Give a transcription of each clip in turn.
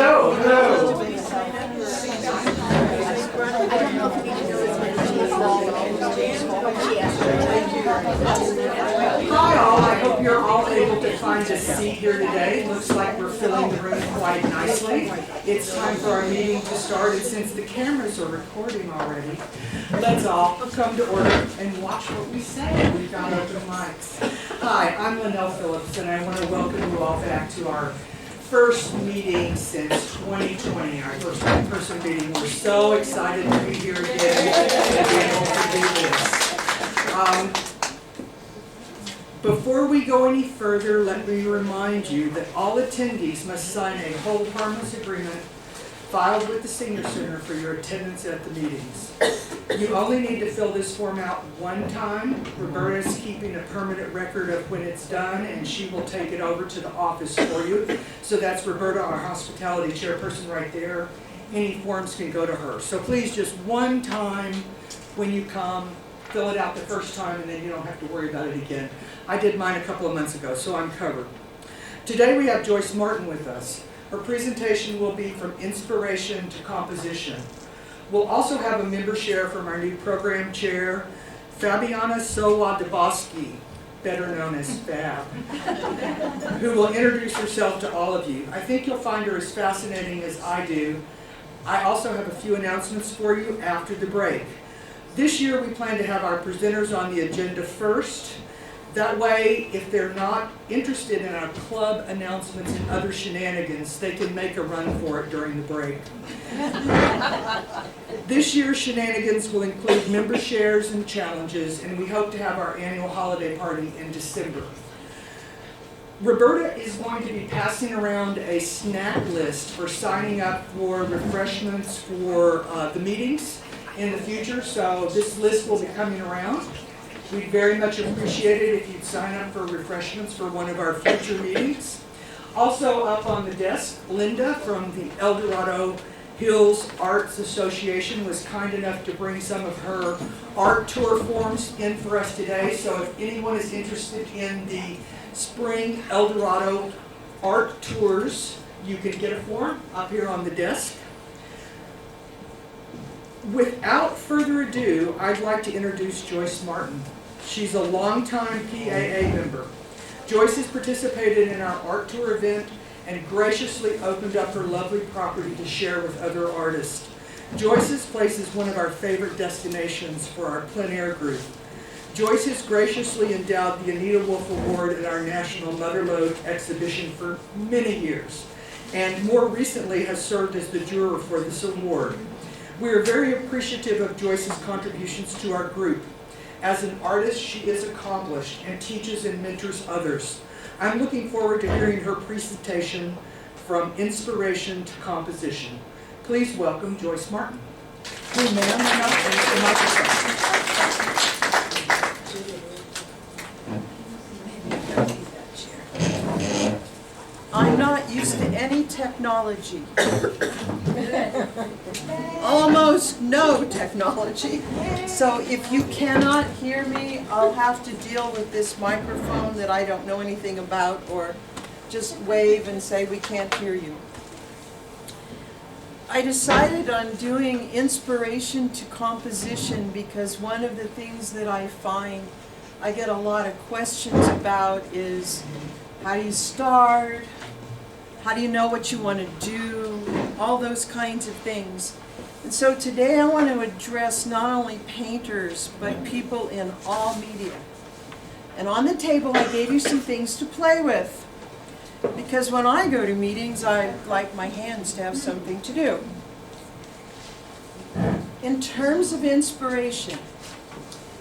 Hello, hello. Hi all, I hope you're all able to find a seat here today. Looks like we're filling the room quite nicely. It's time for our meeting to start, and since the cameras are recording already, let's all come to order and watch what we say. We've got open mics. Hi, I'm Linnell Phillips, and I want to welcome you all back to our first meeting since 2020, our first in-person meeting. We're so excited to be here again and be able to do this. Before we go any further, let me remind you that all attendees must sign a hold harmless agreement filed with the Senior Center for your attendance at the meetings. You only need to fill this form out one time. Roberta is keeping a permanent record of when it's done, and she will take it over to the office for you. So that's Roberta, our hospitality chairperson right there. Any forms can go to her. So please, just one time when you come, fill it out the first time, and then you don't have to worry about it again. I did mine a couple of months ago, so I'm covered. Today we have Joyce Martin with us. Her presentation will be from inspiration to composition. We'll also have a member share from our new program chair, Fabiana Sowa-Debosky, better known as Fab, who will introduce herself to all of you. I think you'll find her as fascinating as I do. I also have a few announcements for you after the break. This year we plan to have our presenters on the agenda first. That way, if they're not interested in our club announcements and other shenanigans, they can make a run for it during the break. This year's shenanigans will include member shares and challenges, and we hope to have our annual holiday party in December. Roberta is going to be passing around a snack list for signing up for refreshments for the meetings in the future, so this list will be coming around. We'd very much appreciate it if you'd sign up for refreshments for one of our future meetings. Also up on the desk, Linda from the El Dorado Hills Arts Association was kind enough to bring some of her art tour forms in for us today. So if anyone is interested in the spring El Dorado art tours, you can get a form up here on the desk. Without further ado, I'd like to introduce Joyce Martin. She's a longtime PAA member. Joyce has participated in our art tour event and graciously opened up her lovely property to share with other artists. Joyce's place is one of our favorite destinations for our plein air group. Joyce has graciously endowed the Anita Wolf Award at our National Motherlode exhibition for many years, and more recently has served as the juror for this award. We are very appreciative of Joyce's contributions to our group. As an artist, she is accomplished and teaches and mentors others. I'm looking forward to hearing her presentation from inspiration to composition. Please welcome Joyce Martin. Hey, ma'am, you're not the microphone. I'm not used to any technology. Almost no technology. So if you cannot hear me, I'll have to deal with this microphone that I don't know anything about, or just wave and say we can't hear you. I decided on doing inspiration to composition because one of the things that I find I get a lot of questions about is, how do you start? How do you know what you want to do? All those kinds of things. And so today I want to address not only painters, but people in all media. And on the table I gave you some things to play with. Because when I go to meetings, I like my hands to have something to do. In terms of inspiration,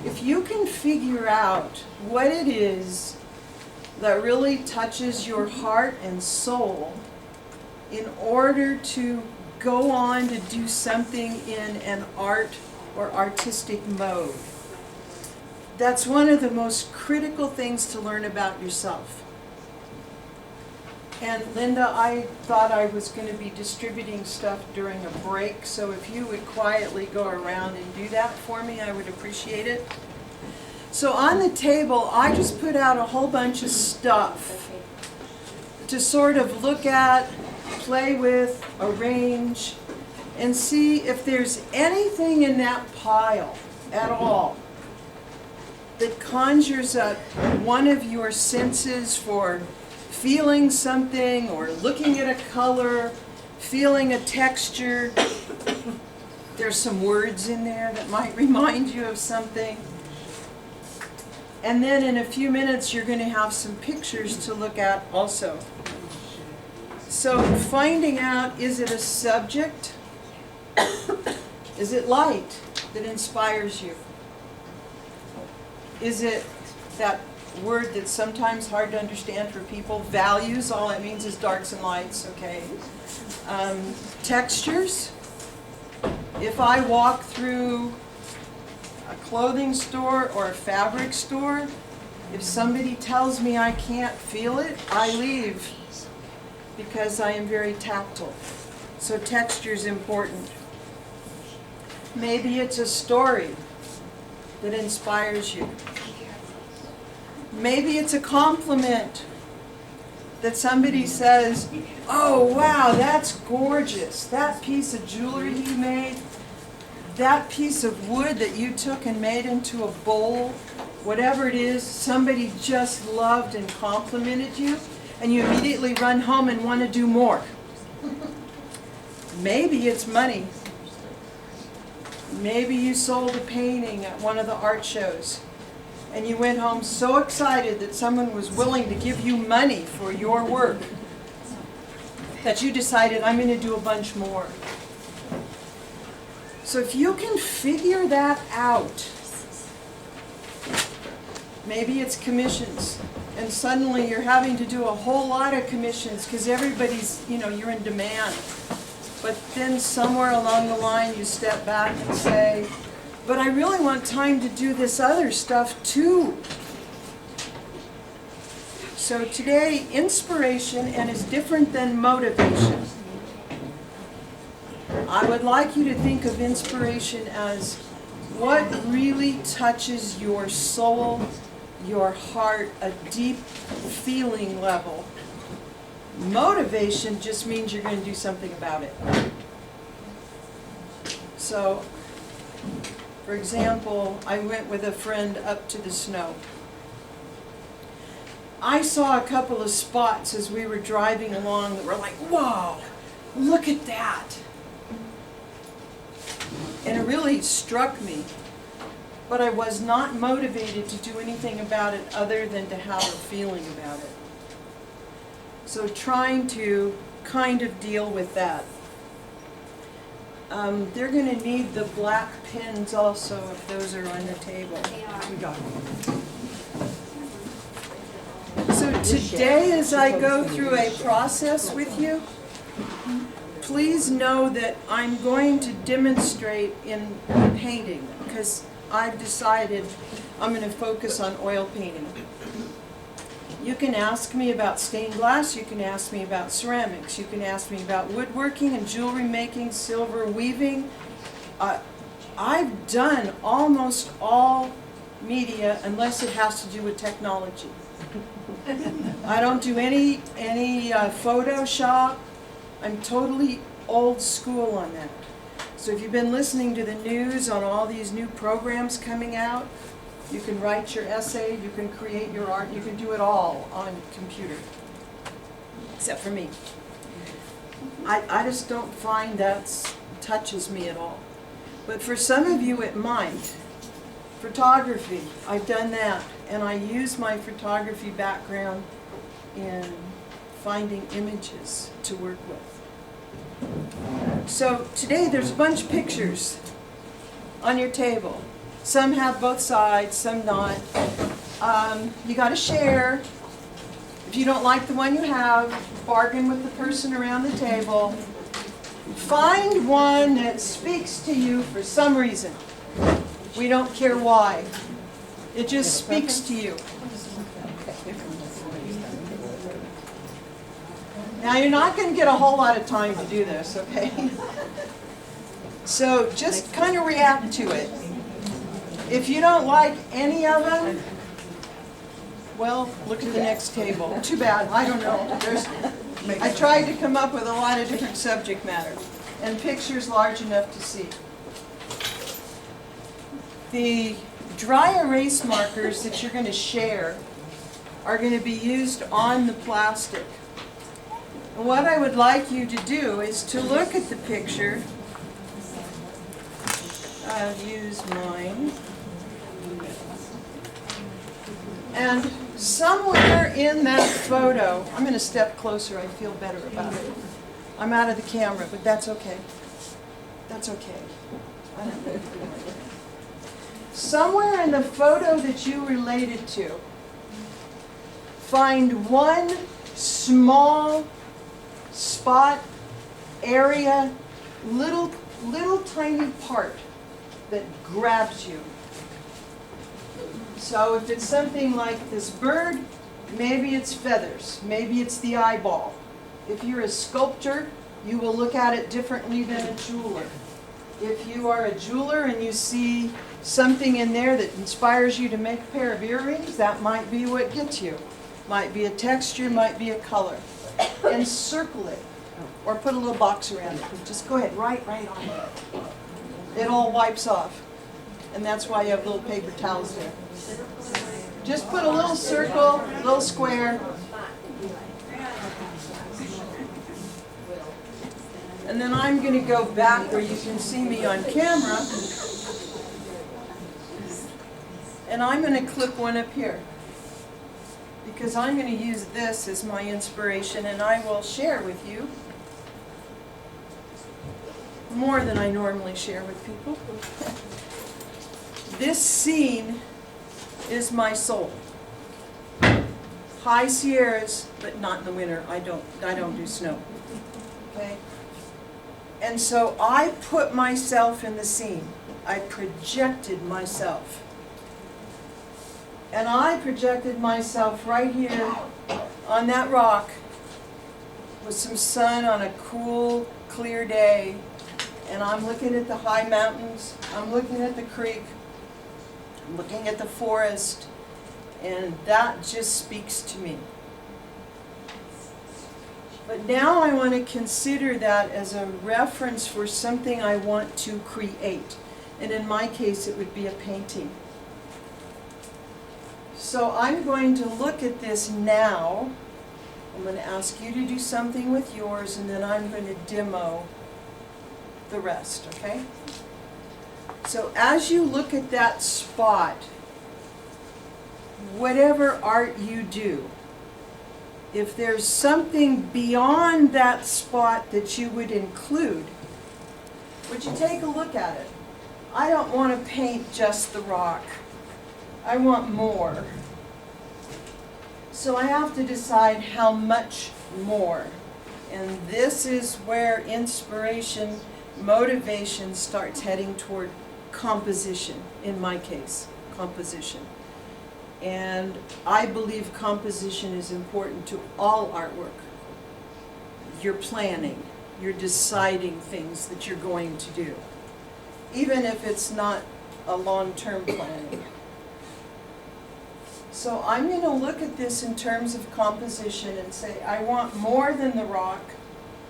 if you can figure out what it is that really touches your heart and soul in order to go on to do something in an art or artistic mode. That's one of the most critical things to learn about yourself. And Linda, I thought I was going to be distributing stuff during a break, so if you would quietly go around and do that for me, I would appreciate it. So on the table, I just put out a whole bunch of stuff to sort of look at play with, arrange, and see if there's anything in that pile at all that conjures up one of your senses for feeling something or looking at a color, feeling a texture. There's some words in there that might remind you of something. And then in a few minutes, you're going to have some pictures to look at also. So finding out, is it a subject? Is it light that inspires you? Is it that word that's sometimes hard to understand for people, values? All it means is darks and lights, okay? Textures. If I walk through a clothing store or a fabric store, if somebody tells me I can't feel it, I leave because I am very tactile. So texture is important. Maybe it's a story that inspires you. Maybe it's a compliment that somebody says, oh wow, that's gorgeous. That piece of jewelry you made, that piece of wood that you took and made into a bowl, whatever it is, somebody just loved and complimented you, and you immediately run home and want to do more. Maybe it's money. Maybe you sold a painting at one of the art shows, and you went home so excited that someone was willing to give you money for your work that you decided, I'm going to do a bunch more. So if you can figure that out, maybe it's commissions, and suddenly you're having to do a whole lot of commissions because everybody's, you're in demand. But then somewhere along the line you step back and say, but I really want time to do this other stuff too. So today, inspiration, and is different than motivation. I would like you to think of inspiration as what really touches your soul, your heart, a deep feeling level. Motivation just means you're going to do something about it. So, for example, I went with a friend up to the snow. I saw a couple of spots as we were driving along that were like, wow, look at that. And it really struck me. But I was not motivated to do anything about it other than to have a feeling about it. So trying to kind of deal with that. They're going to need the black pens also if those are on the table. We got it. So today as I go through a process with you, please know that I'm going to demonstrate in painting because I've decided I'm going to focus on oil painting. You can ask me about stained glass, you can ask me about ceramics, you can ask me about woodworking and jewelry making, silver weaving. I've done almost all media unless it has to do with technology. I don't do any Photoshop. I'm totally old school on that. So if you've been listening to the news on all these new programs coming out, you can write your essay, you can create your art, you can do it all on a computer, except for me. I just don't find that touches me at all. But for some of you it might. Photography, I've done that, and I use my photography background in finding images to work with. So today there's a bunch of pictures on your table. Some have both sides, some not. You got to share. If you don't like the one you have, bargain with the person around the table. Find one that speaks to you for some reason. We don't care why. It just speaks to you. Now you're not going to get a whole lot of time to do this, okay? So just kind of react to it. If you don't like any of them, well, look at the next table. Too bad, I don't know. I tried to come up with a lot of different subject matter, and pictures large enough to see. The dry erase markers that you're going to share are going to be used on the plastic. And what I would like you to do is to look at the picture. I'll use mine. And somewhere in that photo, I'm going to step closer, I feel better about it. I'm out of the camera, but that's okay. That's okay. I don't know. Somewhere in the photo that you related to, find one small spot, area, little tiny part that grabs you. So if it's something like this bird, maybe it's feathers, maybe it's the eyeball. If you're a sculptor, you will look at it differently than a jeweler. If you are a jeweler and you see something in there that inspires you to make a pair of earrings, that might be what gets you. Might be a texture, might be a color. And circle it, or put a little box around it. Just go ahead, right on it. It all wipes off. And that's why you have little paper towels there. Just put a little circle, a little square. And then I'm going to go back where you can see me on camera. And I'm going to clip one up here. Because I'm going to use this as my inspiration, and I will share with you more than I normally share with people. This scene is my soul. High Sierras, but not in the winter. I don't do snow. Okay? And so I put myself in the scene. I projected myself. And I projected myself right here on that rock with some sun on a cool, clear day. And I'm looking at the high mountains. I'm looking at the creek. I'm looking at the forest. And that just speaks to me. But now I want to consider that as a reference for something I want to create. And in my case, it would be a painting. So I'm going to look at this now. I'm going to ask you to do something with yours, and then I'm going to demo the rest, okay? So as you look at that spot, whatever art you do, if there's something beyond that spot that you would include, would you take a look at it? I don't want to paint just the rock. I want more. So I have to decide how much more. And this is where inspiration, motivation starts heading toward composition, in my case, composition. And I believe composition is important to all artwork. You're planning, you're deciding things that you're going to do, even if it's not a long-term planning. So I'm going to look at this in terms of composition and say, I want more than the rock.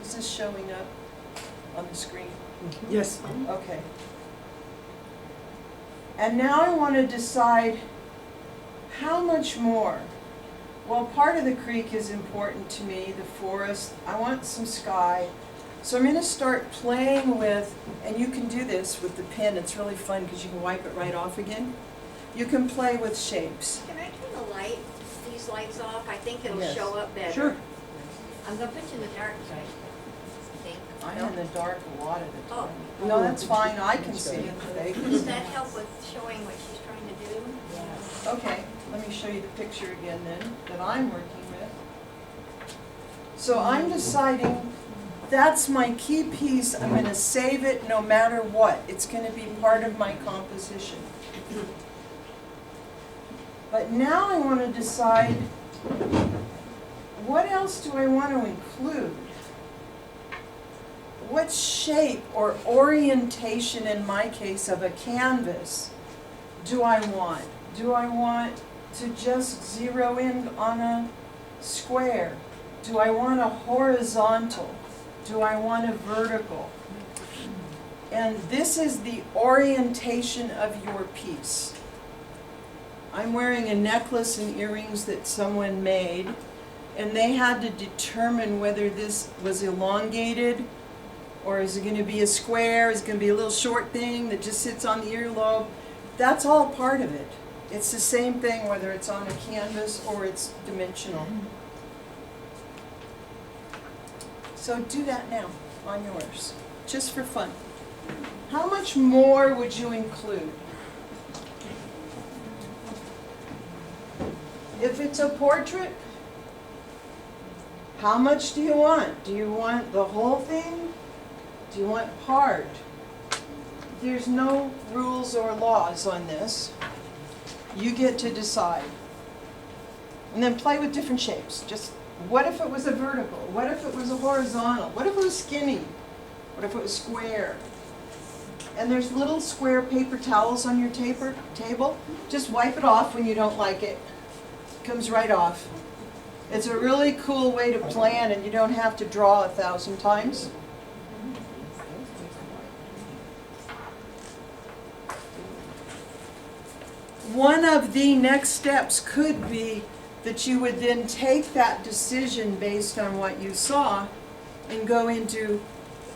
Is this showing up on the screen? Yes. Okay. And now I want to decide how much more. Well, part of the creek is important to me, the forest. I want some sky. So I'm going to start playing with, and you can do this with the pen. It's really fun because you can wipe it right off again. You can play with shapes. Can I turn the light, these lights off? I think it'll Yes. show up better. Sure. I'm gonna put you in the dark, so I think. I'm in the dark a lot of the Oh. time. No, that's fine. I can see it. They can Does see that it. help with showing what she's trying to do? Okay, let me show you the picture again then that I'm working with. So I'm deciding that's my key piece. I'm going to save it no matter what. It's going to be part of my composition. But now I want to decide, what else do I want to include? What shape or orientation, in my case, of a canvas do I want? Do I want to just zero in on a square? Do I want a horizontal? Do I want a vertical? And this is the orientation of your piece. I'm wearing a necklace and earrings that someone made, and they had to determine whether this was elongated, or is it going to be a square, is it going to be a little short thing that just sits on the earlobe. That's all part of it. It's the same thing whether it's on a canvas or it's dimensional. So do that now on yours, just for fun. How much more would you include? If it's a portrait, how much do you want? Do you want the whole thing? Do you want part? There's no rules or laws on this. You get to decide. And then play with different shapes. Just, what if it was a vertical? What if it was a horizontal? What if it was skinny? What if it was square? And there's little square paper towels on your table. Just wipe it off when you don't like it. It comes right off. It's a really cool way to plan, and you don't have to draw 1,000 times. One of the next steps could be that you would then take that decision based on what you saw and go into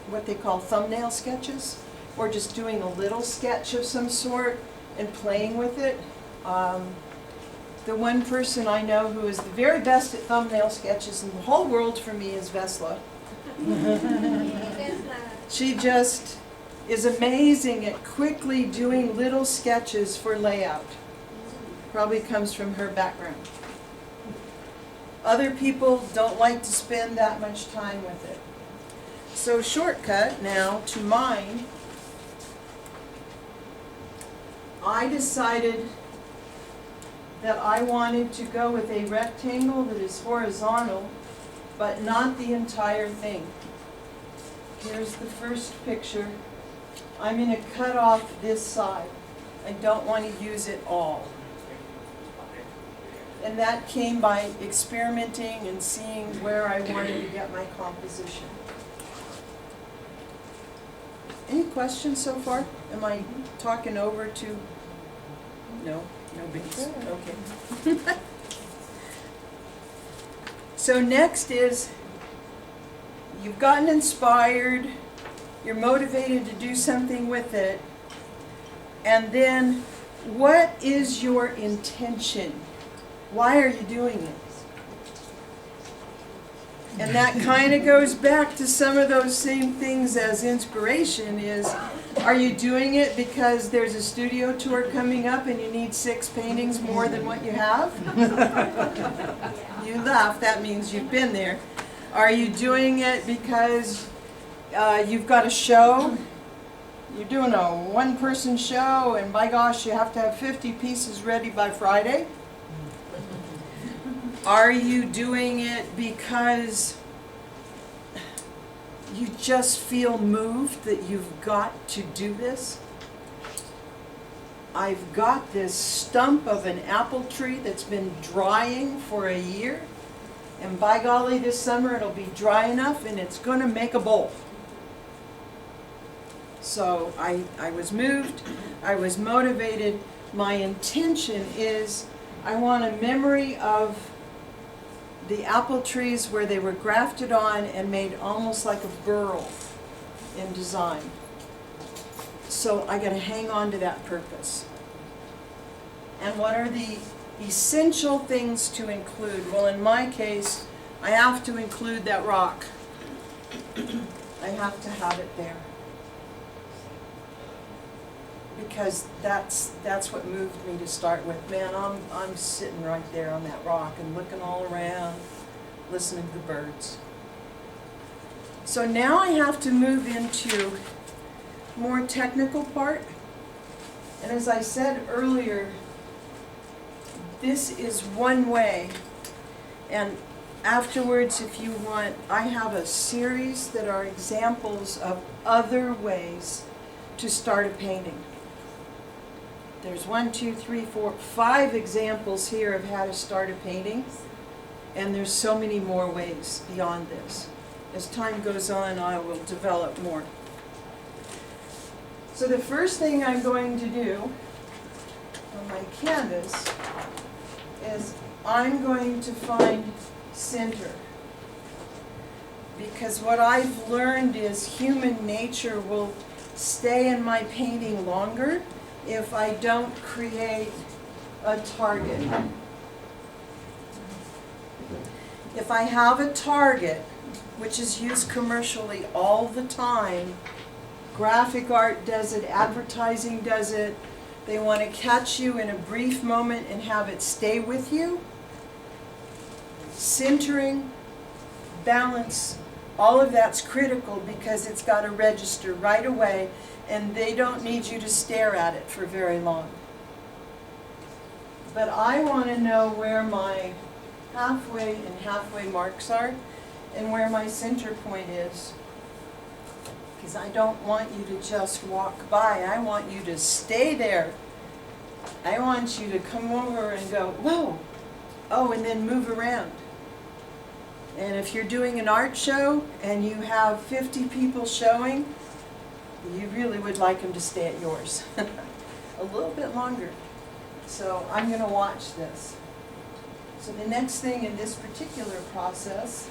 what they call thumbnail sketches, or just doing a little sketch of some sort and playing with it. The one person I know who is the very best at thumbnail sketches in the whole world for me is Vesla. She just is amazing at quickly doing little sketches for layout. Probably comes from her background. Other people don't like to spend that much time with it. So shortcut now to mine. I decided that I wanted to go with a rectangle that is horizontal, but not the entire thing. Here's the first picture. I'm going to cut off this side. I don't want to use it all. And that came by experimenting and seeing where I wanted to get my composition. Any questions so far? Am I talking over to? No, no biggies. Okay. So next is, you've gotten inspired, you're motivated to do something with it, and then what is your intention? Why are you doing it? And that kind of goes back to some of those same things as inspiration is, are you doing it because there's a studio tour coming up and you need 6 paintings more than what you have? You laugh, that means you've been there. Are you doing it because you've got a show? You're doing a one-person show and by gosh, you have to have 50 pieces ready by Friday? Are you doing it because you just feel moved that you've got to do this? I've got this stump of an apple tree that's been drying for a year, and by golly, this summer it'll be dry enough and it's going to make a bowl. So I was moved, I was motivated. My intention is I want a memory of the apple trees where they were grafted on and made almost like a burl in design. So I got to hang on to that purpose. And what are the essential things to include? Well, in my case, I have to include that rock. I have to have it there. Because that's what moved me to start with. Man, I'm sitting right there on that rock and looking all around, listening to the birds. So now I have to move into more technical part. And as I said earlier, this is one way. And afterwards, if you want, I have a series that are examples of other ways to start a painting. There's 1, 2, 3, 4, 5 examples here of how to start a painting. And there's so many more ways beyond this. As time goes on, I will develop more. So the first thing I'm going to do on my canvas is I'm going to find center. Because what I've learned is human nature will stay in my painting longer if I don't create a target. If I have a target, which is used commercially all the time, graphic art does it, advertising does it, they want to catch you in a brief moment and have it stay with you. Centering, balance, all of that's critical because it's got to register right away and they don't need you to stare at it for very long. But I want to know where my halfway and halfway marks are and where my center point is. Because I don't want you to just walk by, I want you to stay there. I want you to come over and go, whoa, oh, and then move around. And if you're doing an art show and you have 50 people showing, you really would like them to stay at yours a little bit longer. So I'm going to watch this. So the next thing in this particular process,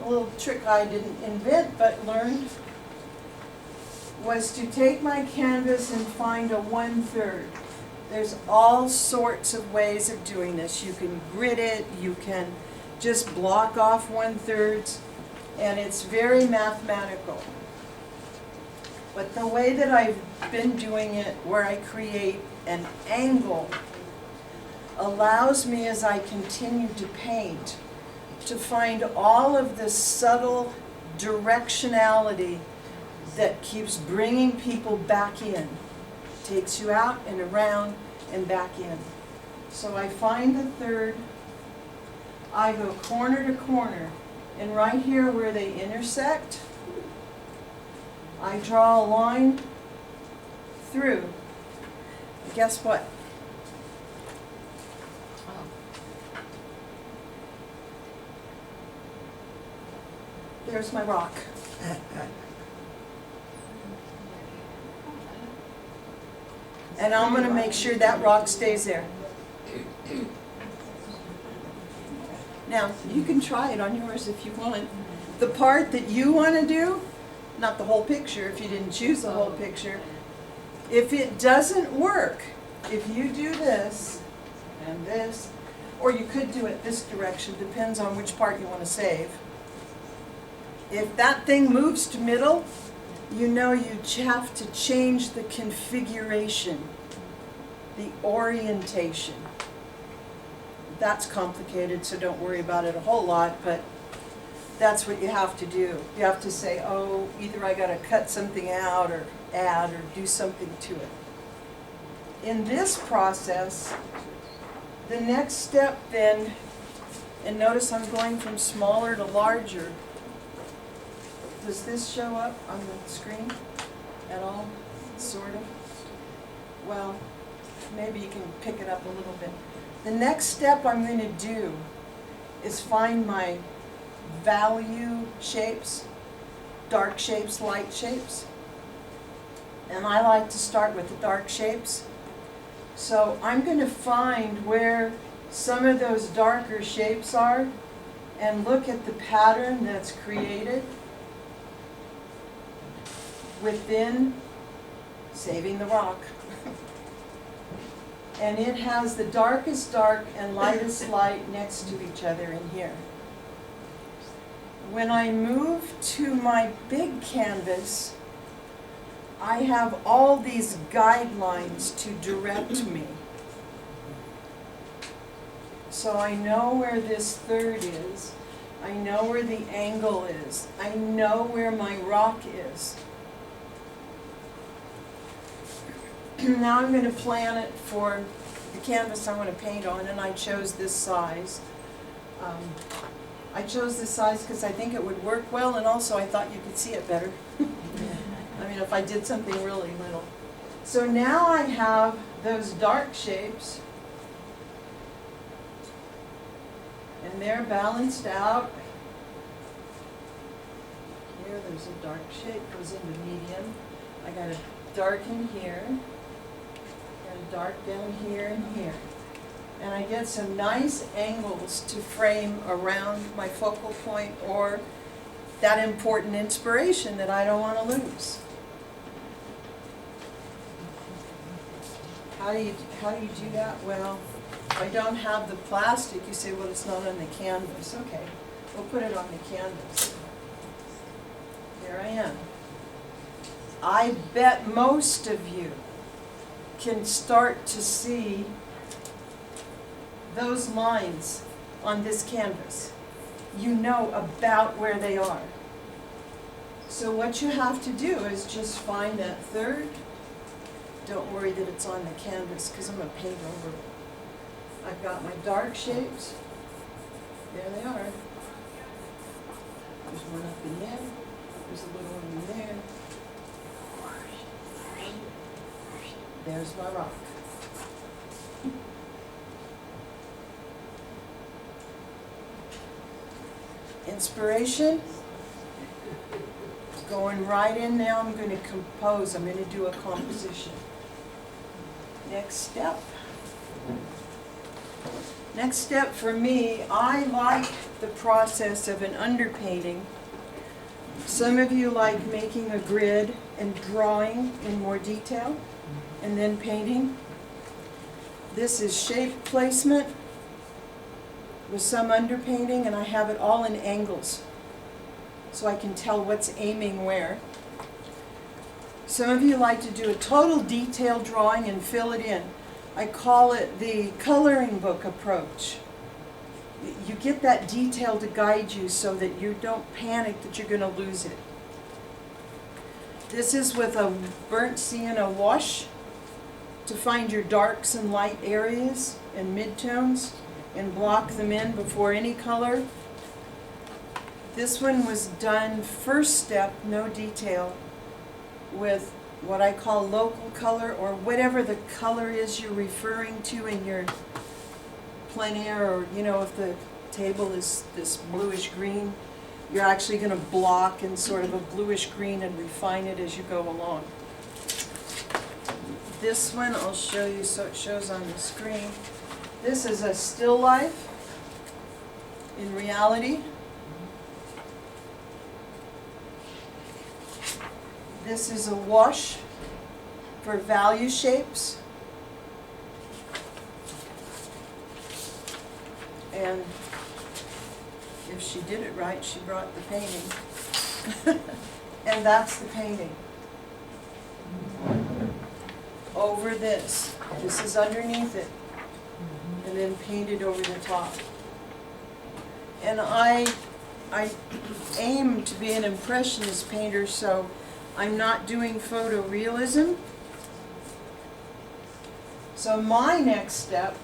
a little trick I didn't invent but learned, was to take my canvas and find a 1/3. There's all sorts of ways of doing this. You can grid it, you can just block off 1/3, and it's very mathematical. But the way that I've been doing it, where I create an angle, allows me as I continue to paint to find all of this subtle directionality that keeps bringing people back in. Takes you out and around and back in. So I find the 1/3, I go corner to corner, and right here where they intersect, I draw a line through. Guess what? There's my rock. And I'm going to make sure that rock stays there. Now, you can try it on yours if you want. The part that you want to do, not the whole picture if you didn't choose the whole picture, if it doesn't work, if you do this and this, or you could do it this direction, depends on which part you want to save. If that thing moves to middle, you know you have to change the configuration, the orientation. That's complicated, so don't worry about it a whole lot, but that's what you have to do. You have to say, oh, either I got to cut something out or add or do something to it. In this process, the next step then, and notice I'm going from smaller to larger. Does this show up on the screen at all? Sort of? Well, maybe you can pick it up a little bit. The next step I'm going to do is find my value shapes, dark shapes, light shapes. And I like to start with the dark shapes. So I'm going to find where some of those darker shapes are and look at the pattern that's created within saving the rock. And it has the darkest dark and lightest light next to each other in here. When I move to my big canvas, I have all these guidelines to direct me. So I know where this 1/3 is. I know where the angle is. I know where my rock is. Now I'm going to plan it for the canvas I want to paint on, and I chose this size. I chose this size because I think it would work well, and also I thought you could see it better. I mean, if I did something really little. So now I have those dark shapes And they're balanced out. Here, there's a dark shade, goes into medium. I got a dark in here, got a dark down here and here. And I get some nice angles to frame around my focal point or that important inspiration that I don't want to lose. How do you do that? Well, if I don't have the plastic, you say, well, it's not on the canvas. Okay, we'll put it on the canvas. There I am. I bet most of you can start to see those lines on this canvas. You know about where they are. So what you have to do is just find that third. Don't worry that it's on the canvas because I'm going to paint over it. I've got my dark shapes. There they are. There's one up in there. There's a little one in there. There's my rock. Inspiration. Going right in now, I'm going to compose. I'm going to do a composition. Next step. Next step for me, I like the process of an underpainting. Some of you like making a grid and drawing in more detail and then painting. This is shape placement with some underpainting, and I have it all in angles so I can tell what's aiming where. Some of you like to do a total detail drawing and fill it in. I call it the coloring book approach. You get that detail to guide you so that you don't panic that you're going to lose it. This is with a burnt sienna wash to find your darks and light areas and midtones and block them in before any color. This one was done first step, no detail, with what I call local color, or whatever the color is you're referring to in your plein air, or if the table is this bluish green, you're actually going to block in sort of a bluish green and refine it as you go along. This one I'll show you so it shows on the screen. This is a still life in reality. This is a wash for value shapes. And if she did it right, she brought the painting. And that's the painting. Over this. This is underneath it. And then painted over the top. And I aim to be an impressionist painter, so I'm not doing photorealism. So my next step,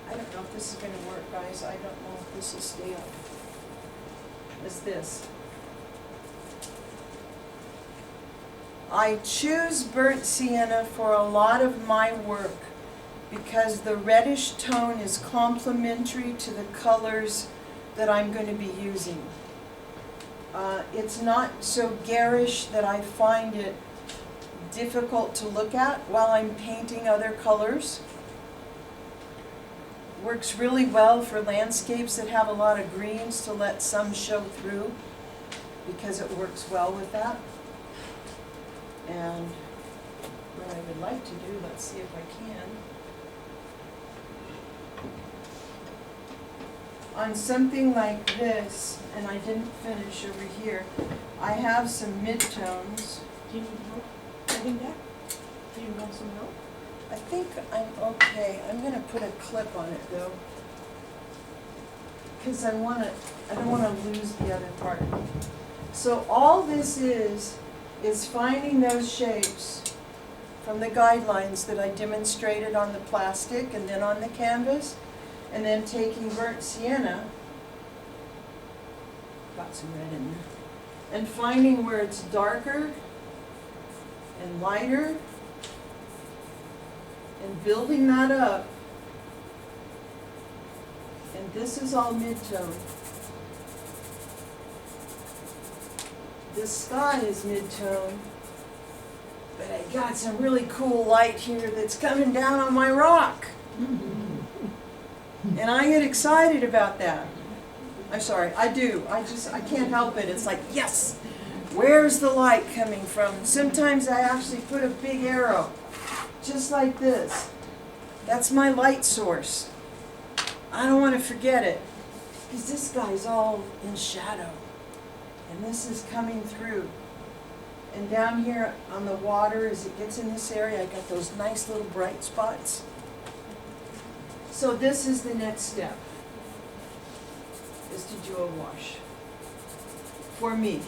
I don't know if this is going to work, guys. I don't know if this will stay up. Is this. I choose burnt sienna for a lot of my work because the reddish tone is complementary to the colors that I'm going to be using. It's not so garish that I find it difficult to look at while I'm painting other colors. Works really well for landscapes that have a lot of greens to let some show through because it works well with that. And what I would like to do, let's see if I can. On something like this, and I didn't finish over here, I have some midtones. Do you need help holding that? Do you want some help? I think I'm okay. I'm going to put a clip on it though, because I don't want to lose the other part. So all this is finding those shapes from the guidelines that I demonstrated on the plastic and then on the canvas, and then taking burnt sienna, got some red in there, and finding where it's darker and lighter, and building that up, and this is all mid-tone. This sky is mid-tone, but I got some really cool light here that's coming down on my rock. And I get excited about that. I'm sorry, I do. I can't help it. It's like, yes, where's the light coming from? Sometimes I actually put a big arrow, just like this. That's my light source. I don't want to forget it, because this guy's all in shadow. And this is coming through. And down here on the water, as it gets in this area, I got those nice little bright spots. So this is the next step, is to do a wash. For me.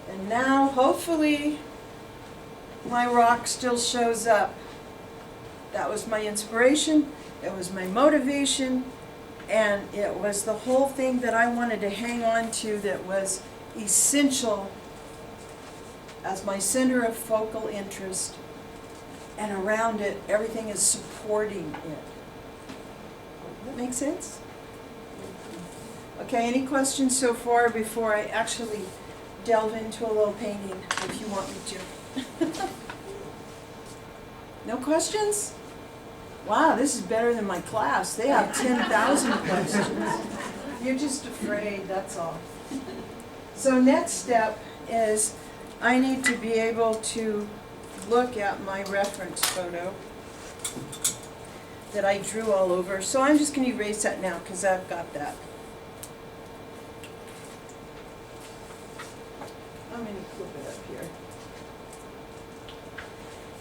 And now, hopefully, my rock still shows up. That was my inspiration, it was my motivation, and it was the whole thing that I wanted to hang on to that was essential as my center of focal interest, and around it, everything is supporting it. That make sense? Okay, any questions so far before I actually delve into a little painting, if you want me to? No questions? Wow, this is better than my class. They have 10,000 questions. You're just afraid, that's all. So next step is I need to be able to look at my reference photo that I drew all over. So I'm just going to erase that now because I've got that. I'm going to clip it up here.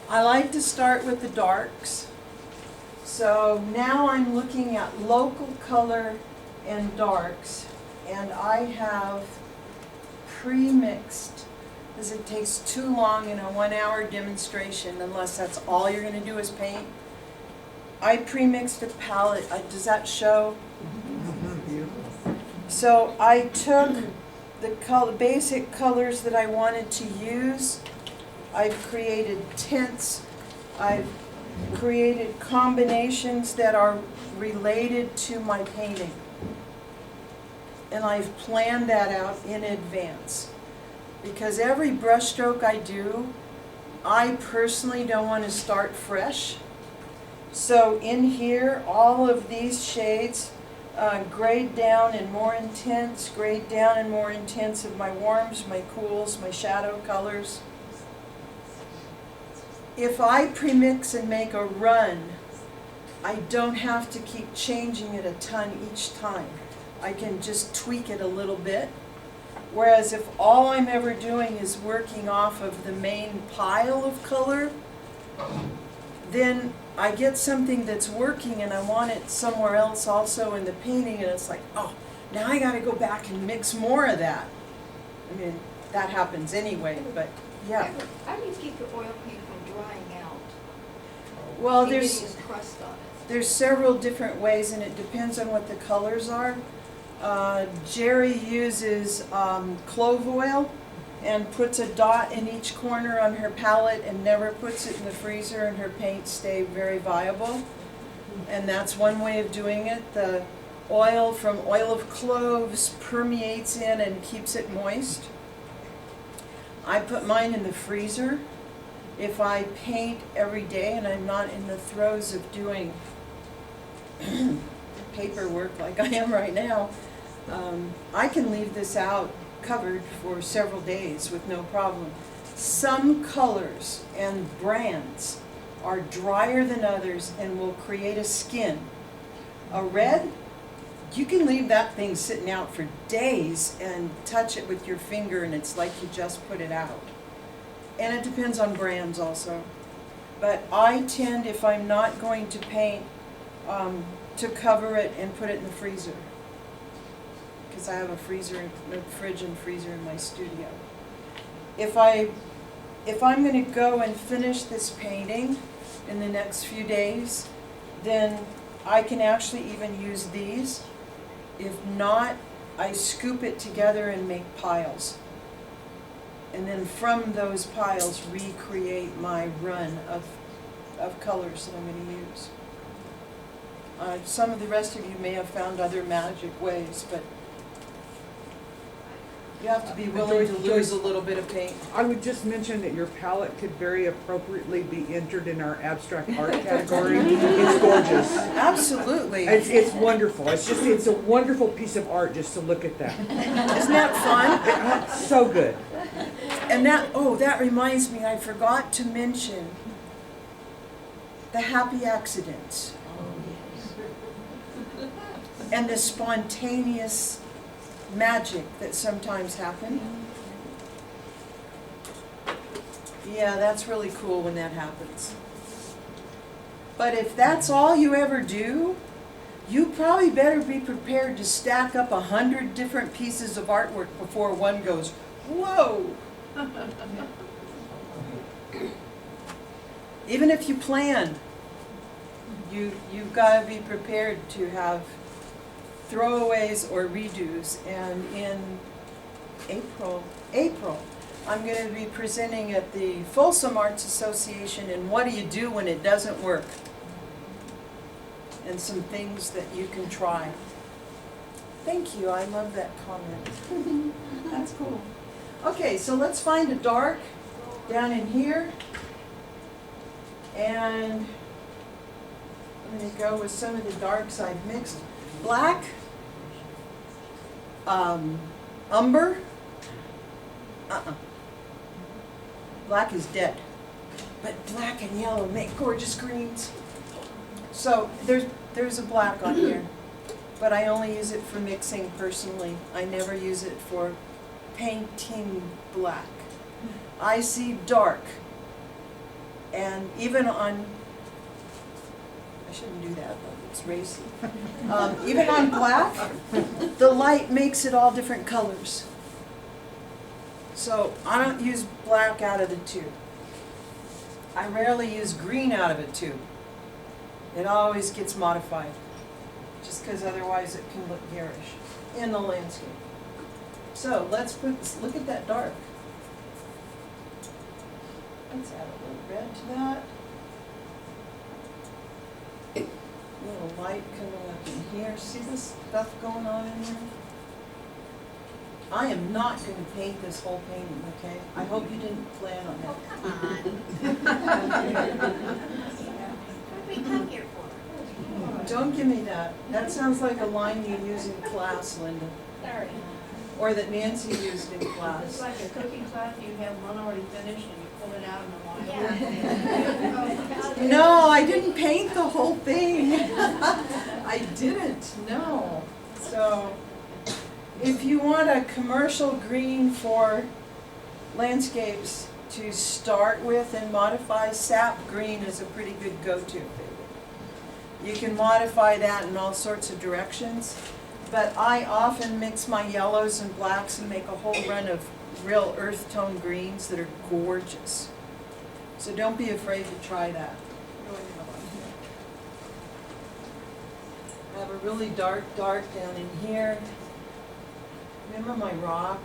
I like to start with the darks. So now I'm looking at local color and darks, and I have pre-mixed, because it takes too long in a 1-hour demonstration, unless that's all you're going to do is paint. I pre-mixed a palette. Does that show? So I took the basic colors that I wanted to use. I've created tints. I've created combinations that are related to my painting. And I've planned that out in advance. Because every brushstroke I do, I personally don't want to start fresh. So in here, all of these shades, grayed down and more intense, grayed down and more intense of my warms, my cools, my shadow colors. If I premix and make a run, I don't have to keep changing it a ton each time. I can just tweak it a little bit. Whereas if all I'm ever doing is working off of the main pile of color, then I get something that's working and I want it somewhere else also in the painting, and it's like, oh, now I gotta go back and mix more of that. I mean, that happens anyway, but yeah. How do you keep your oil paint from drying out? Well, And there's getting this crust on it? There's several different ways, and it depends on what the colors are. Jerry uses clove oil and puts a dot in each corner on her palette and never puts it in the freezer, and her paints stay very viable. And that's one way of doing it. The oil from oil of cloves permeates in and keeps it moist. I put mine in the freezer. If I paint every day and I'm not in the throes of doing paperwork like I am right now, I can leave this out covered for several days with no problem. Some colors and brands are drier than others and will create a skin. A red, you can leave that thing sitting out for days and touch it with your finger and it's like you just put it out. And it depends on brands also. But I tend, if I'm not going to paint, to cover it and put it in the freezer. Because I have a fridge and freezer in my studio. If I'm going to go and finish this painting in the next few days, then I can actually even use these. If not, I scoop it together and make piles. And then from those piles recreate my run of colors that I'm going to use. Some of the rest of you may have found other magic ways, but you have to be willing to lose a little bit of paint. I would just mention that your palette could very appropriately be entered in our abstract art category. It's gorgeous. Absolutely. It's wonderful. It's a wonderful piece of art just to look at that. Isn't that fun? So good. And that reminds me, I forgot to mention the happy accidents. And the spontaneous magic that sometimes happen. Yeah, that's really cool when that happens. But if that's all you ever do, you probably better be prepared to stack up 100 different pieces of artwork before one goes, whoa! Even if you plan, you've got to be prepared to have throwaways or redos. And in April, I'm going to be presenting at the Folsom Arts Association, and what do you do when it doesn't work? And some things that you can try. Thank you, I love that comment. That's cool. Okay, so let's find a dark down in here. And I'm going to go with some of the darks I've mixed. Black, umber, black is dead, but black and yellow make gorgeous greens. So there's a black on here, but I only use it for mixing personally. I never use it for painting black. I see dark, and even on, I shouldn't do that, but it's racy. Even on black, the light makes it all different colors. So I don't use black out of the tube. I rarely use green out of a tube. It always gets modified, just because otherwise it can look garish in the landscape. So let's look at that dark. Let's add a little red to that. A little light coming up in here. See this stuff going on in here? I am not going to paint this whole painting, okay? I hope you didn't plan on Oh, that. come on. What did we come here for? Don't give me that. That sounds like a line you use in class, Linda. Sorry. Or that Nancy used in It's class. like a cooking class, you have one already finished and you pull it out in the line. Yeah. No, I didn't paint the whole thing. I didn't, no. So, if you want a commercial green for landscapes to start with and modify, sap green is a pretty good go-to. You can modify that in all sorts of directions, but I often mix my yellows and blacks and make a whole run of real earth tone greens that are gorgeous. So don't be afraid to try that. I have a really dark down in here. Remember my rock?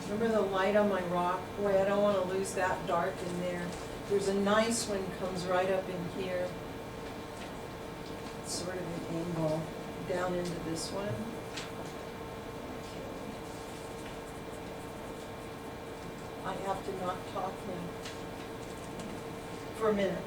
Remember the light on my rock? Boy, I don't want to lose that dark in there. There's a nice one comes right up in here. It's sort of an angle down into this one. I have to not talk now for a minute.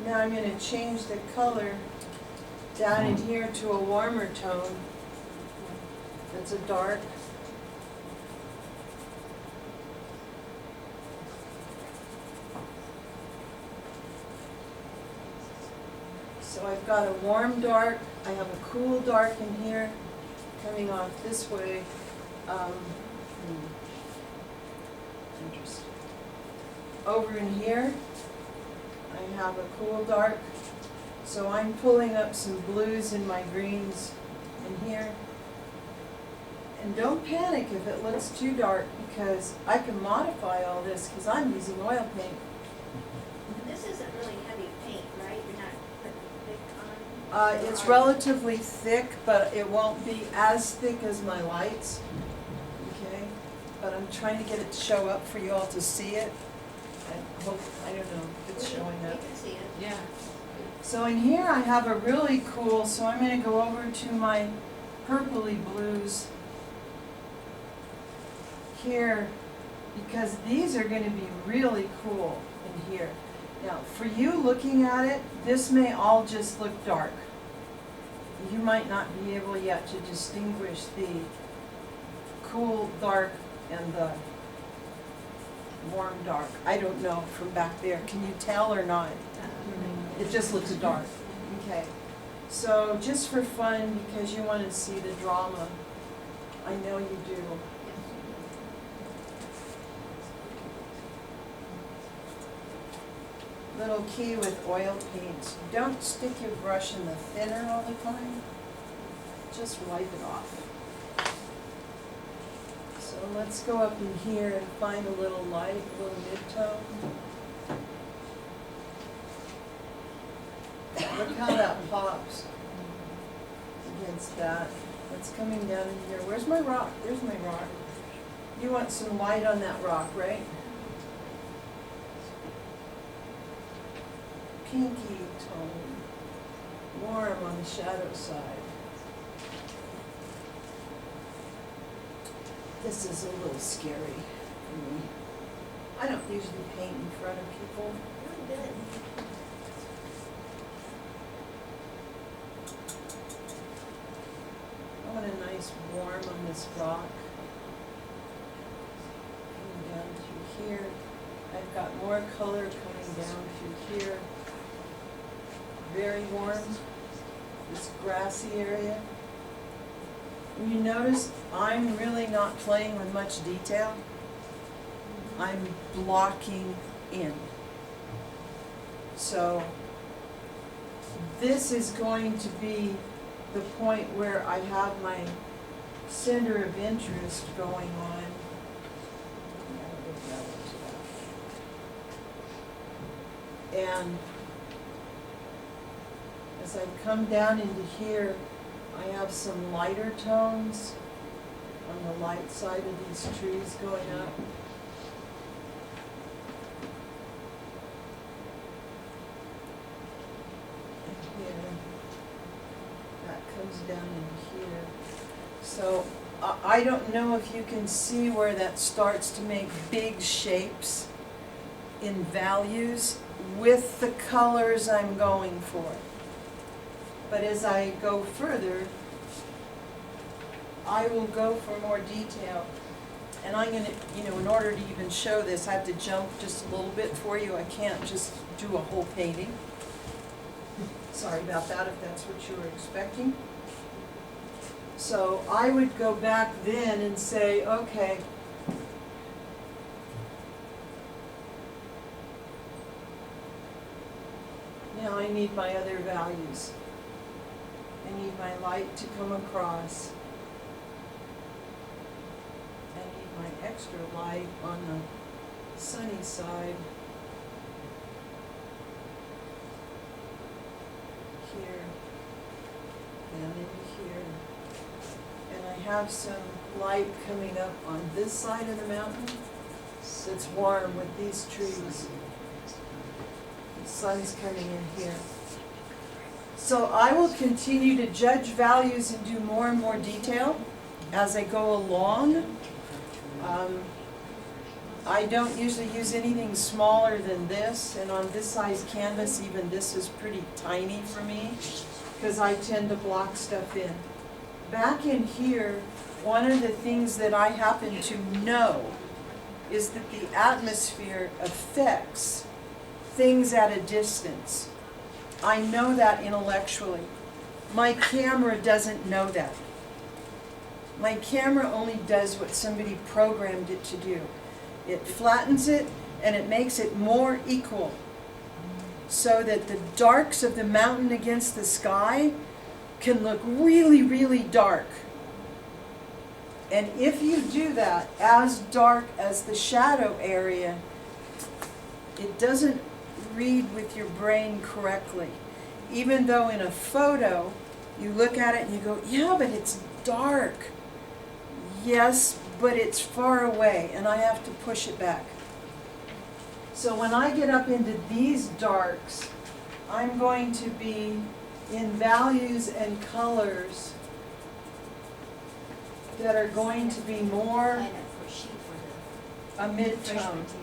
Now I'm going to change the color down in here to a warmer tone. That's a dark. So I've got a warm dark, I have a cool dark in here, coming off this way. Interesting. Over in here, I have a cool dark. So I'm pulling up some blues in my greens in here. And don't panic if it looks too dark, because I can modify all this because I'm using oil paint. This isn't really heavy paint, right? You're not putting thick It's relatively thick, but it won't be as thick as my lights. Okay, but I'm trying to get it to show up for you all to see it. I hope, I don't know if it's showing You up. can see it. Yeah. So in here I have a really cool, so I'm gonna go over to my purpley blues here, because these are gonna be really cool in here. Now, for you looking at it, this may all just look dark. You might not be able yet to distinguish the cool dark and the warm dark. I don't know from back there. Can you tell or not? It just looks dark. Okay. So just for fun, because you want to see the drama, I know you do. Little key with oil paints. Don't stick your brush in the thinner all the time. Just wipe it off. So let's go up in here and find a little light, a little mid-tone. Look how that pops against that. It's coming down in here. Where's my rock? There's my rock. You want some light on that rock, right? Pinky tone, warm on the shadow side. This is a little scary for me. I don't usually paint in front of people. Really good. I want a nice warm on this rock. Coming down through here. I've got more color coming down through here. Very warm, this grassy area. And you notice I'm really not playing with much detail. I'm blocking in. So this is going to be the point where I have my center of interest going on. And as I come down into here, I have some lighter tones on the light side of these trees going up. And here, that comes down in here. So I don't know if you can see where that starts to make big shapes in values with the colors I'm going for. But as I go further, I will go for more detail. And I'm gonna, in order to even show this, I have to jump just a little bit for you. I can't just do a whole painting. Sorry about that if that's what you were expecting. So I would go back then and say, okay, now I need my other values. I need my light to come across. I need my extra light on the sunny side. Here, down into here. And I have some light coming up on this side of the mountain. It's warm with these trees. The sun's coming in here. So I will continue to judge values and do more and more detail as I go along. I don't usually use anything smaller than this, and on this size canvas, even this is pretty tiny for me, because I tend to block stuff in. Back in here, one of the things that I happen to know is that the atmosphere affects things at a distance. I know that intellectually. My camera doesn't know that. My camera only does what somebody programmed it to do. It flattens it and it makes it more equal so that the darks of the mountain against the sky can look really, really dark. And if you do that as dark as the shadow area, it doesn't read with your brain correctly. even though in a photo, you look at it and you go, yeah, but it's dark. Yes, but it's far away, and I have to push it back. So when I get up into these darks, I'm going to be in values and colors that are going to be more Sign up for a sheet for a the mid-tone. freshman table.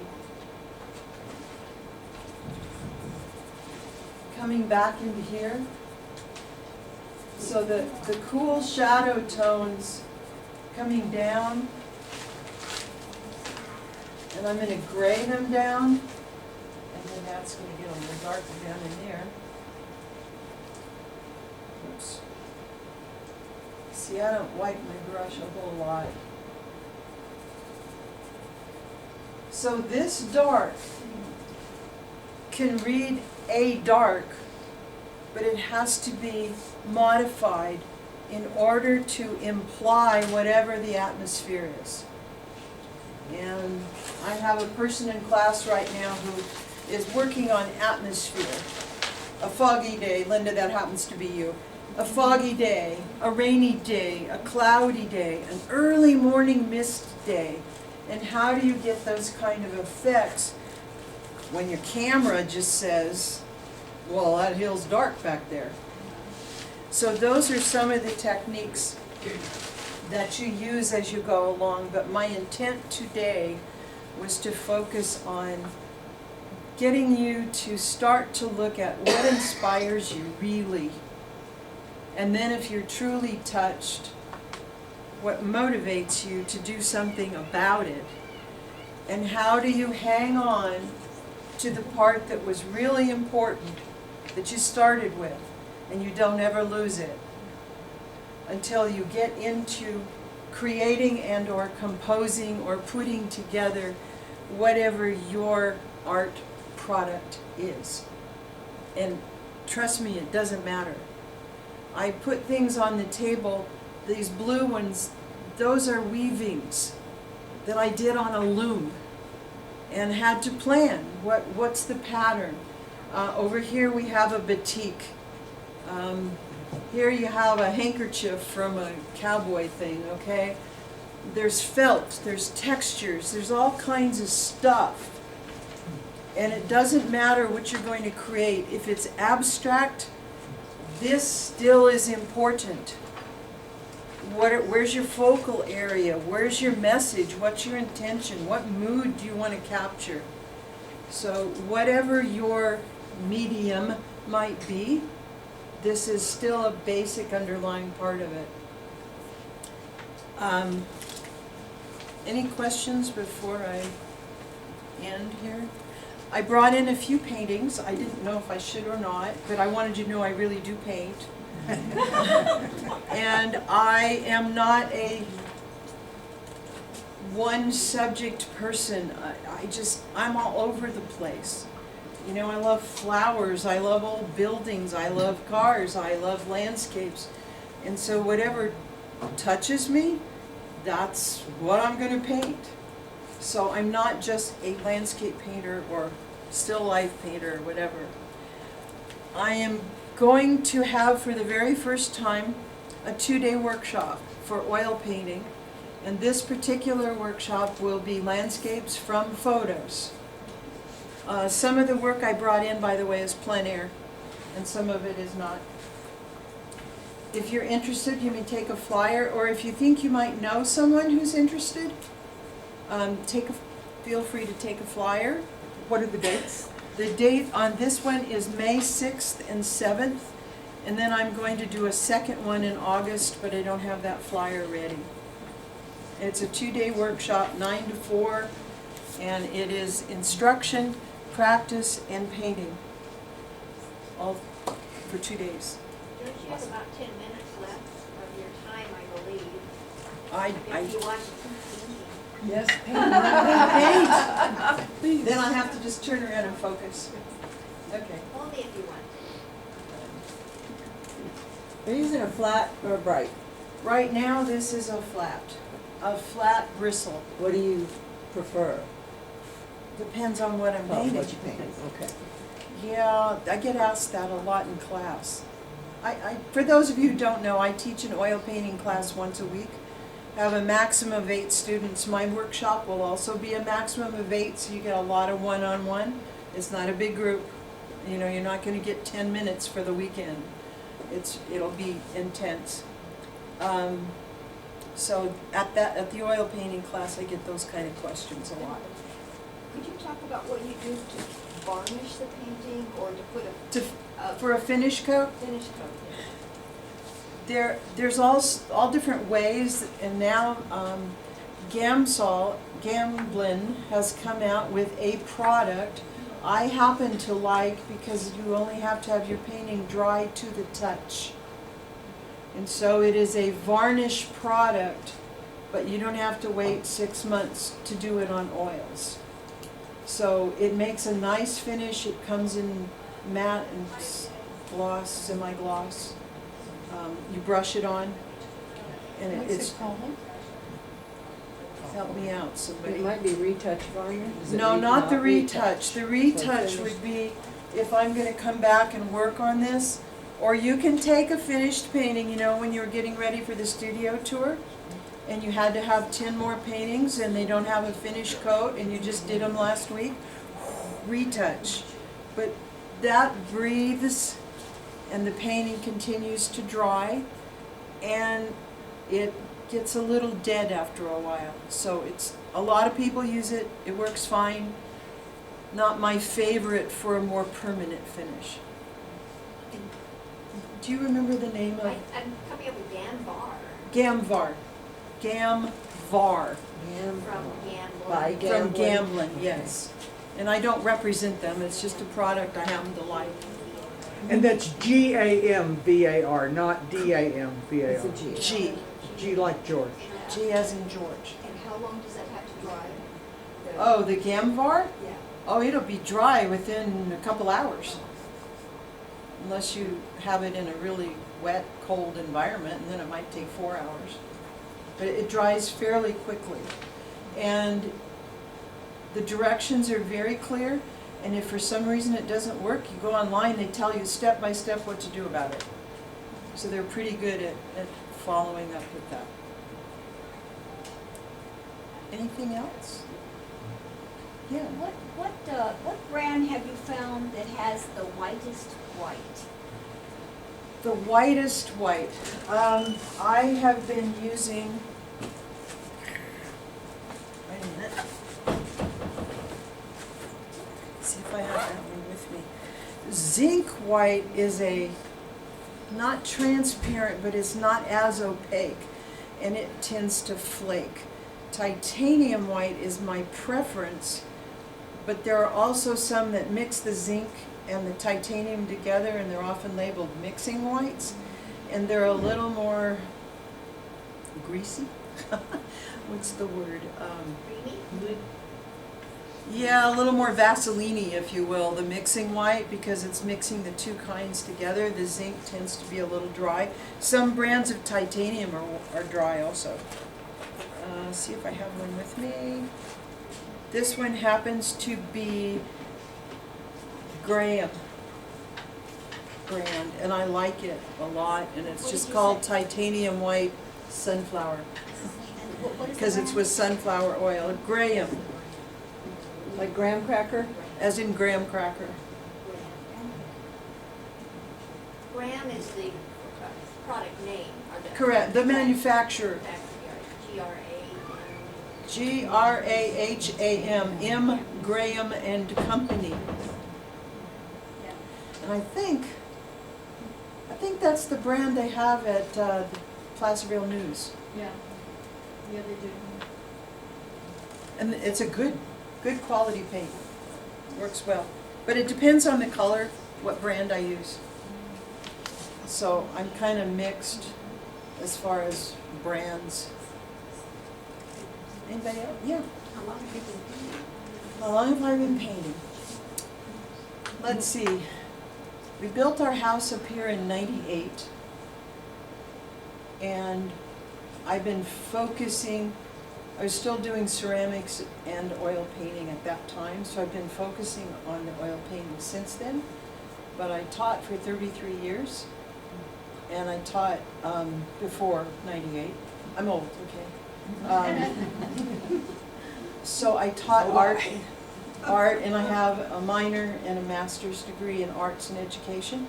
Coming back into here. So the cool shadow tones coming down. And I'm gonna gray them down. And then that's gonna get a little darker down in there. Oops. See, I don't wipe my brush a whole lot. So this dark can read a dark, but it has to be modified in order to imply whatever the atmosphere is. And I have a person in class right now who is working on atmosphere. A foggy day, Linda, that happens to be you. A foggy day, a rainy day, a cloudy day, an early morning mist day. And how do you get those kind of effects when your camera just says, well, that hill's dark back there? So those are some of the techniques that you use as you go along, but my intent today was to focus on getting you to start to look at what inspires you really. And then if you're truly touched, what motivates you to do something about it. And how do you hang on to the part that was really important that you started with, and you don't ever lose it until you get into creating and or composing or putting together whatever your art product is. And trust me, it doesn't matter. I put things on the table, these blue ones, those are weavings that I did on a loom and had to plan what's the pattern. Over here we have a batik. Here you have a handkerchief from a cowboy thing, okay? There's felt, there's textures, there's all kinds of stuff. And it doesn't matter what you're going to create. If it's abstract, this still is important. Where's your focal area? Where's your message? What's your intention? What mood do you want to capture? So whatever your medium might be, this is still a basic underlying part of it. Any questions before I end here? I brought in a few paintings. I didn't know if I should or not, but I wanted you to know I really do paint. And I am not a one subject person. I'm all over the place. You know, I love flowers, I love old buildings, I love cars, I love landscapes. And so whatever touches me, that's what I'm going to paint. So I'm not just a landscape painter or still life painter or whatever. I am going to have for the very first time a 2-day workshop for oil painting. And this particular workshop will be landscapes from photos. Some of the work I brought in, by the way, is plein air, and some of it is not. If you're interested, you may take a flyer, or if you think you might know someone who's interested, feel free to take a flyer. What are the dates? The date on this one is May 6th and 7th, and then I'm going to do a second one in August, but I don't have that flyer ready. It's a 2-day workshop, 9 to 4, and it is instruction, practice, and painting, all for 2 days. Don't you have about 10 minutes left of your time, I believe, if you I want to keep thinking? yes, paint. Then I have to just turn around and focus. Okay. Only if you want. Are you using a flat or a bright? Right now, this is a flat bristle. What do you prefer? Depends on what I'm Oh, painting. what you paint, okay. Yeah, I get asked that a lot in class. For those of you who don't know, I teach an oil painting class once a week. I have a maximum of 8 students. My workshop will also be a maximum of 8, so you get a lot of one-on-one. It's not a big group. You know, you're not going to get 10 minutes for the weekend. It'll be intense. So at the oil painting class, I get those kind of questions a lot. Could you talk about what you do to varnish the painting or to put For a finish coat, finish coat? there's all different ways, and now Gamblin has come out with a product I happen to like because you only have to have your painting dry to the touch. And so it is a varnish product, but you don't have to wait 6 months to do it on oils. So it makes a nice finish. It comes in matte and gloss, semi-gloss. You brush it on, and it's called? help me out, somebody. It might be retouch varnish. Is it No, not the retouch? retouch. The retouch finished. would be if I'm gonna come back and work on this, or you can take a finished painting, you know, when you're getting ready for the studio tour, and you had to have 10 more paintings and they don't have a finished coat and you just did them last week, retouch. But that breathes and the painting continues to dry and it gets a little dead after a while. So a lot of people use it, it works fine. Not my favorite for a more permanent finish. Do you remember the name of? I'm coming up with Gambar Gamvar. Gamvar. from Gamble. By From Gamblin. Gamblin, yes. And I don't represent them, it's just a product I happen to like. And that's Gamvar, not Damvar. It's a G. G. G like George. G as in George. And how long does that have to dry? Oh, the Gamvar? Yeah. Oh, it'll be dry within a couple hours. Unless you have it in a really wet, cold environment, and then it might take 4 hours. But it dries fairly quickly. And the directions are very clear, and if for some reason it doesn't work, you go online, they tell you step by step what to do about it. So they're pretty good at following up with that. Anything else? Yeah. What brand have you found that has the whitest white? The whitest white. I have been using, wait a minute. See if I have that one with me. Zinc white is not transparent, but it's not as opaque, and it tends to flake. Titanium white is my preference, but there are also some that mix the zinc and the titanium together, and they're often labeled mixing whites, and they're a little more greasy. What's the word? Creamy? Yeah, a little more Vaseline-y, if you will, the mixing white, because it's mixing the two kinds together. The zinc tends to be a little dry. Some brands of titanium are dry also. See if I have one with me. This one happens to be Graham brand, and I like it a lot, and it's What just did you called say? titanium white sunflower, What is the because it's brand? with sunflower oil. Graham, Like graham cracker? as in graham cracker. Graham is the product name, or the. Correct, the manufacturer. Graham. Graham, M. Graham and Company. Yeah. And I think that's the brand they have at the Placerville News. Yeah. Yeah, they do. And it's a good quality paint. Works well. But it depends on the color, what brand I use. So I'm kind of mixed as far as brands. Anybody else? Yeah. How long have you been painting? How long have I been painting? Let's see. We built our house up here in '98. And I've been focusing, I was still doing ceramics and oil painting at that time, so I've been focusing on the oil painting since then. But I taught for 33 years, and I taught before '98. I'm old, okay? So I taught art, and I have a minor and a master's degree in arts and education.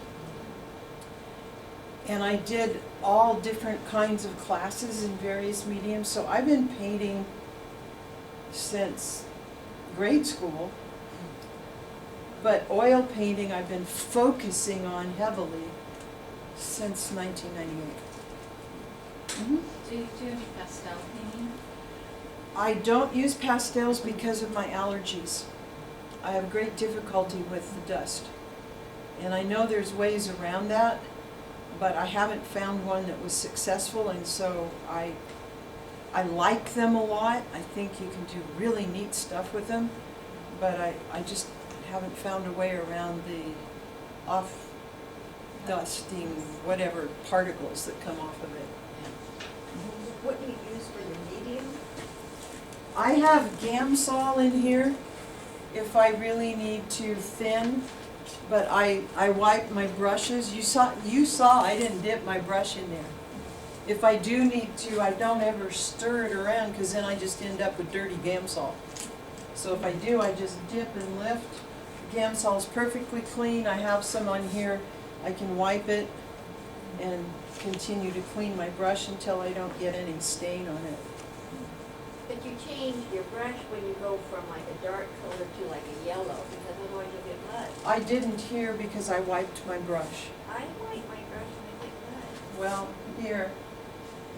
And I did all different kinds of classes in various mediums, so I've been painting since grade school. But oil painting I've been focusing on heavily since 1998. Do you do any pastel painting? I don't use pastels because of my allergies. I have great difficulty with the dust. And I know there's ways around that, but I haven't found one that was successful, and so I like them a lot. I think you can do really neat stuff with them, but I just haven't found a way around the off-dusting, whatever particles that come off of it. What do you use for your medium? I have Gamsol in here if I really need to thin, but I wipe my brushes. You saw I didn't dip my brush in there. If I do need to, I don't ever stir it around, because then I just end up with dirty Gamsol. So if I do, I just dip and lift. Gamsol is perfectly clean. I have some on here. I can wipe it and continue to clean my brush until I don't get any stain on it. But you change your brush when you go from like a dark color to like a yellow, because otherwise you'll get mud. I didn't here because I wiped my brush. I wipe my brush when I get mud. Well, here,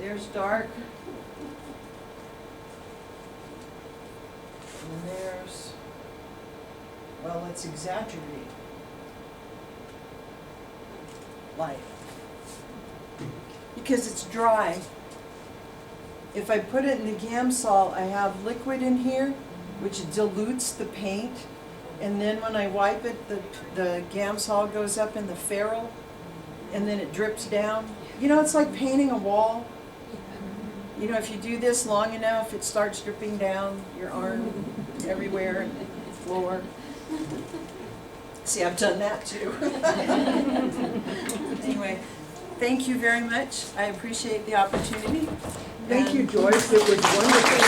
there's dark. And there's, well, let's exaggerate. Light. Because it's dry. If I put it in the Gamsol, I have liquid in here, which dilutes the paint. And then when I wipe it, the Gamsol goes up in the ferrule, and then it drips down. You know, it's like painting a wall. You know, if you do this long enough, it starts dripping down your arm, everywhere, and the floor. See, I've done that too. Anyway, thank you very much. I appreciate the opportunity. Thank you, Joyce, it was wonderful.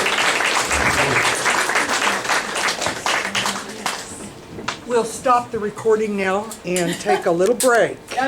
We'll stop the recording now and take a little break.